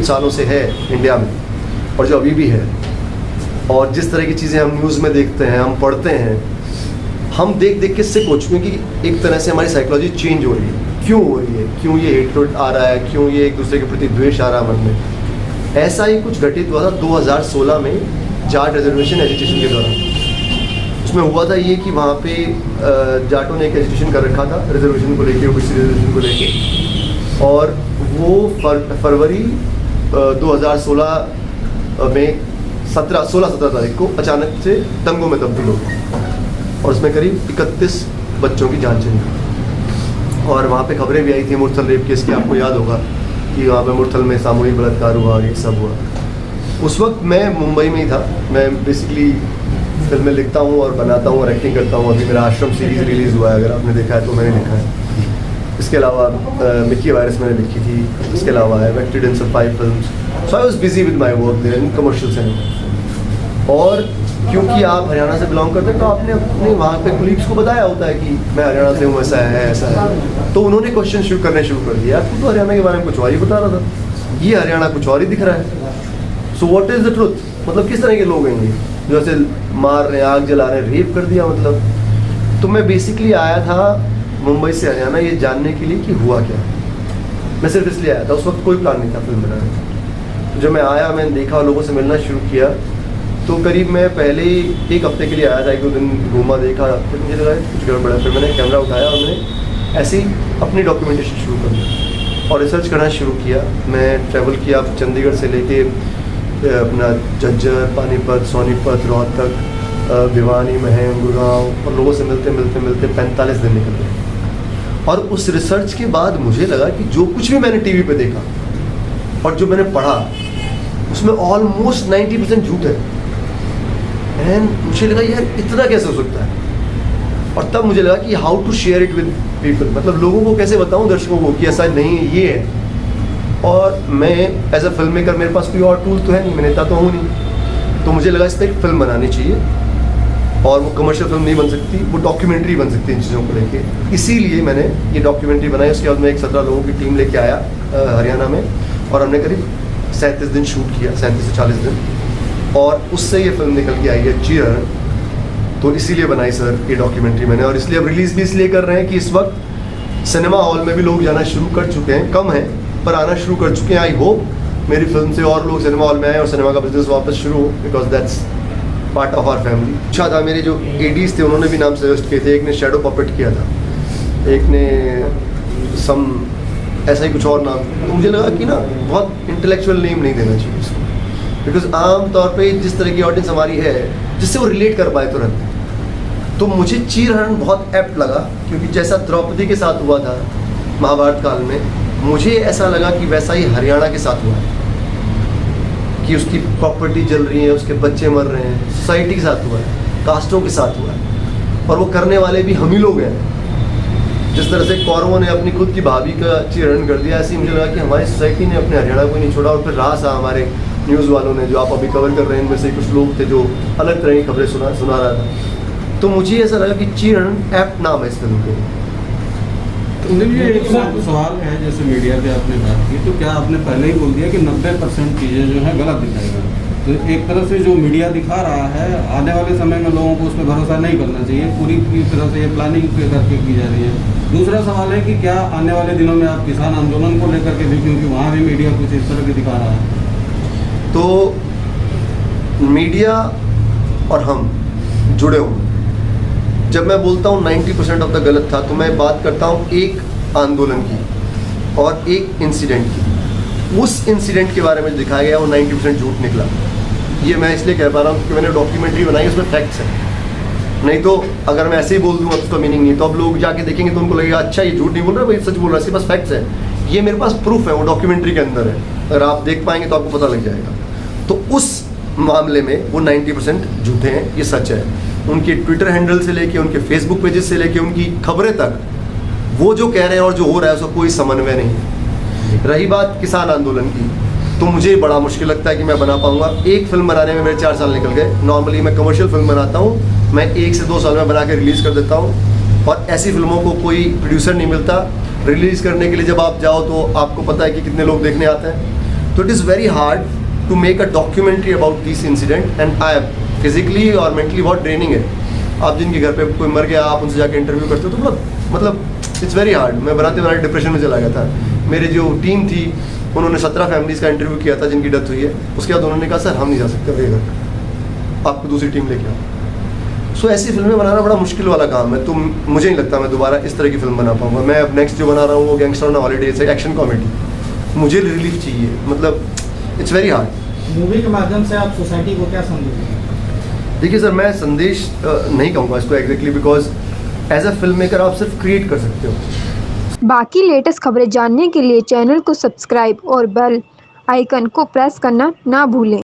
कुछ सालों से है इंडिया में और जो अभी भी है, और जिस तरह की चीज़ें हम न्यूज़ में देखते हैं, हम पढ़ते हैं, हम देख देख के सिक हो चुके हैं कि एक तरह से हमारी साइकोलॉजी चेंज हो रही है। क्यों हो रही है? क्यों ये हेटरेट आ रहा है? क्यों ये एक दूसरे के प्रति द्वेष आ रहा है मन में? ऐसा ही कुछ घटित हुआ था 2016 में जाट रिजर्वेशन एजिटेशन के दौरान। उसमें हुआ था ये कि वहाँ पे जाटों ने एक एजिटेशन कर रखा था रिजर्वेशन को लेके, ओबीसी रिजर्वेशन को लेके, और वो फरवरी 2016 में 16-17 तारीख को अचानक से दंगों में तब्दील हो गई और उसमें करीब 31 बच्चों की जान चली गई। और वहाँ पे खबरें भी आई थी मुरथल रेप केस की, आपको याद होगा कि वहाँ पे मुरथल में सामूहिक बलात्कार हुआ और ये सब हुआ। उस वक्त मैं मुंबई में ही था। मैं बेसिकली फिल्में लिखता हूँ और बनाता हूँ और एक्टिंग करता हूँ। अभी मेरा आश्रम सीरीज़ रिलीज़ हुआ है, अगर आपने देखा है तो मैंने लिखा है। इसके अलावा मिकी वायरस मैंने लिखी थी। इसके अलावा आई acted in some 5 films. So I was busy with my work there in commercial cinema. और क्योंकि आप हरियाणा से बिलोंग करते हैं तो आपने अपने वहाँ पे कोलीग्स को बताया होता है कि मैं हरियाणा से हूँ, ऐसा है ऐसा है, तो उन्होंने क्वेश्चन शुरू करने शुरू कर दिया। तू तो हरियाणा के बारे में कुछ और ही बता रहा था, ये हरियाणा कुछ और ही दिख रहा है। So what is the truth? मतलब किस तरह के लोग हैं ये जो ऐसे मार रहे हैं, आग जला रहे हैं, रेप कर दिया मतलब। तो मैं बेसिकली आया था मुंबई से हरियाणा ये जानने के लिए कि हुआ क्या। मैं सिर्फ इसलिए आया था, उस वक्त कोई प्लान नहीं था फिल्म बनाने का। जब मैं आया, मैंने देखा, लोगों से मिलना शुरू किया, तो करीब मैं पहले 1 हफ्ते के लिए आया था, 1-2 दिन घूमा, देखा, फिर मुझे लगा कुछ गड़बड़ है। फिर मैंने कैमरा उठाया और मैंने ऐसे ही अपनी डॉक्यूमेंटेशन शुरू कर दी और रिसर्च करना शुरू किया। मैं ट्रैवल किया चंडीगढ़ से लेके अपना झज्जर, पानीपत, सोनीपत, रोहतक, भिवानी, महम, गुड़गांव, और लोगों से मिलते मिलते मिलते 45 दिन निकल गए। और उस रिसर्च के बाद मुझे लगा कि जो कुछ भी मैंने टीवी पे देखा और जो मैंने पढ़ा उसमें ऑलमोस्ट 90% झूठ है। एंड मुझे लगा यार इतना कैसे हो सकता है। और तब मुझे लगा कि how to share it with people, मतलब लोगों को कैसे बताऊं, दर्शकों को, कि ऐसा नहीं ये है। और मैं एज अ फिल्म मेकर, मेरे पास कोई और टूल तो है नहीं, मैं नेता तो हूँ नहीं, तो मुझे लगा इस पर एक फिल्म बनानी चाहिए। और वो कमर्शियल फिल्म नहीं बन सकती, वो डॉक्यूमेंट्री बन सकती है इन चीज़ों को लेके। इसीलिए मैंने ये डॉक्यूमेंट्री बनाई। उसके बाद मैं एक 17 लोगों की टीम लेके आया हरियाणा में, और हमने करीब 37 दिन शूट किया, 37 से 40 दिन, और उससे ये फिल्म निकल के आई है चीर हरण। तो इसीलिए बनाई सर ये डॉक्यूमेंट्री मैंने, और इसलिए अब रिलीज़ भी इसलिए कर रहे हैं कि इस वक्त सिनेमा हॉल में भी लोग जाना शुरू कर चुके हैं, कम है पर आना शुरू कर चुके हैं। आई होप मेरी फिल्म से और लोग सिनेमा हॉल में आए और सिनेमा का बिजनेस वापस शुरू हो, because that's part of our family. अच्छा था, मेरे जो एडीज थे उन्होंने भी नाम सजेस्ट किए थे। एक ने शैडो पपेट किया था, एक ने सम ऐसा ही कुछ और नाम। तो मुझे लगा कि ना बहुत इंटेलेक्चुअल नेम नहीं देना चाहिए उसको, बिकॉज आम तौर पे जिस तरह की ऑडियंस हमारी है जिससे वो रिलेट कर पाए तुरंत। तो मुझे चीर हरण बहुत एप्ट लगा, क्योंकि जैसा द्रौपदी के साथ हुआ था महाभारत काल में, मुझे ऐसा लगा कि वैसा ही हरियाणा के साथ हुआ है, कि उसकी प्रॉपर्टी जल रही है, उसके बच्चे मर रहे हैं, सोसाइटी के साथ हुआ है, कास्टों के साथ हुआ है, और वो करने वाले भी हम ही लोग हैं। जिस तरह से कौरवों ने अपनी खुद की भाभी का चीरहरण कर दिया, ऐसे ही मुझे लगा कि हमारी सोसाइटी ने अपने हरियाणा को नहीं छोड़ा। और फिर रहा सा हमारे न्यूज़ वालों ने, जो आप अभी कवर कर रहे हैं, इनमें से कुछ लोग थे जो अलग तरह की खबरें सुना रहा था। तो मुझे ऐसा लगा कि चीरहरण एप्ट नाम है इस फिल्म के। ये एक सवाल है, जैसे मीडिया की आपने बात की, तो क्या आपने पहले ही बोल दिया कि 90% चीज़ें जो हैं गलत दिखाई गई? तो एक तरह से जो मीडिया दिखा रहा है, आने वाले समय में लोगों को उस पर भरोसा नहीं करना चाहिए, पूरी तरह से ये प्लानिंग करके की जा रही है। दूसरा सवाल है कि क्या आने वाले दिनों में आप किसान आंदोलन को लेकर के भी, क्योंकि वहाँ भी मीडिया कुछ इस तरह की दिखा रहा है, तो मीडिया और हम जुड़े हुए। जब मैं बोलता हूँ 90% ऑफ द गलत था, तो मैं बात करता हूँ एक आंदोलन की और एक इंसिडेंट की। उस इंसिडेंट के बारे में दिखाया गया वो 90% झूठ निकला। ये मैं इसलिए कह पा रहा हूँ क्योंकि मैंने डॉक्यूमेंट्री बनाई, उसमें फैक्ट्स हैं। नहीं तो अगर मैं ऐसे ही बोल दूँगा तो उसका मीनिंग नहीं, तो अब लोग जाके देखेंगे तो उनको लगेगा अच्छा ये झूठ नहीं बोल रहा, भाई सच बोल रहा है, इसके पास फैक्ट्स है। ये मेरे पास प्रूफ है, वो डॉक्यूमेंट्री के अंदर है, अगर आप देख पाएंगे तो आपको पता लग जाएगा। तो उस मामले में वो 90% झूठे हैं, ये सच है। उनके ट्विटर हैंडल से लेके, उनके फेसबुक पेजेस से लेके, उनकी खबरें तक, वो जो कह रहे हैं और जो हो रहा है उसका कोई समन्वय नहीं। रही बात किसान आंदोलन की, तो मुझे बड़ा मुश्किल लगता है कि मैं बना पाऊंगा। एक फिल्म बनाने में मेरे 4 साल निकल गए। नॉर्मली मैं कमर्शियल फिल्म बनाता हूँ, मैं 1 से 2 साल में बना के रिलीज़ कर देता हूँ, और ऐसी फिल्मों को कोई प्रोड्यूसर नहीं मिलता। रिलीज़ करने के लिए जब आप जाओ तो आपको पता है कि कितने लोग देखने आते हैं, तो it is very hard to make a documentary about this incident and I physically और मेंटली बहुत ड्रेनिंग है। आप जिनके घर पे कोई मर गया, आप उनसे जाके इंटरव्यू करते हो तो मतलब इट्स वेरी हार्ड। मैं बनाते बनाते डिप्रेशन में चला गया था। मेरे जो टीम थी उन्होंने 17 फैमिलीज़ का इंटरव्यू किया था जिनकी डेथ हुई है। उसके बाद उन्होंने कहा सर हम नहीं जा सकते अपने घर, आपको दूसरी टीम लेके आओ। सो ऐसी फिल्में बनाना बड़ा मुश्किल वाला काम है। तो मुझे नहीं लगता मैं दोबारा इस तरह की फिल्म बना पाऊँगा। मैं अब नेक्स्ट जो बना रहा हूँ वो गैंगस्टर ऑन हॉलीडेज है, एक्शन कॉमेडी। मुझे रिलीफ चाहिए, मतलब इट्स वेरी हार्ड। मूवी के माध्यम से आप सोसाइटी को क्या संदेश? देखिए सर, मैं संदेश नहीं कहूँगा इसको exactly, because as a film maker आप सिर्फ क्रिएट कर सकते हो। बाकी लेटेस्ट खबरें जानने के लिए चैनल को सब्सक्राइब और बेल आइकन को प्रेस करना ना भूलें।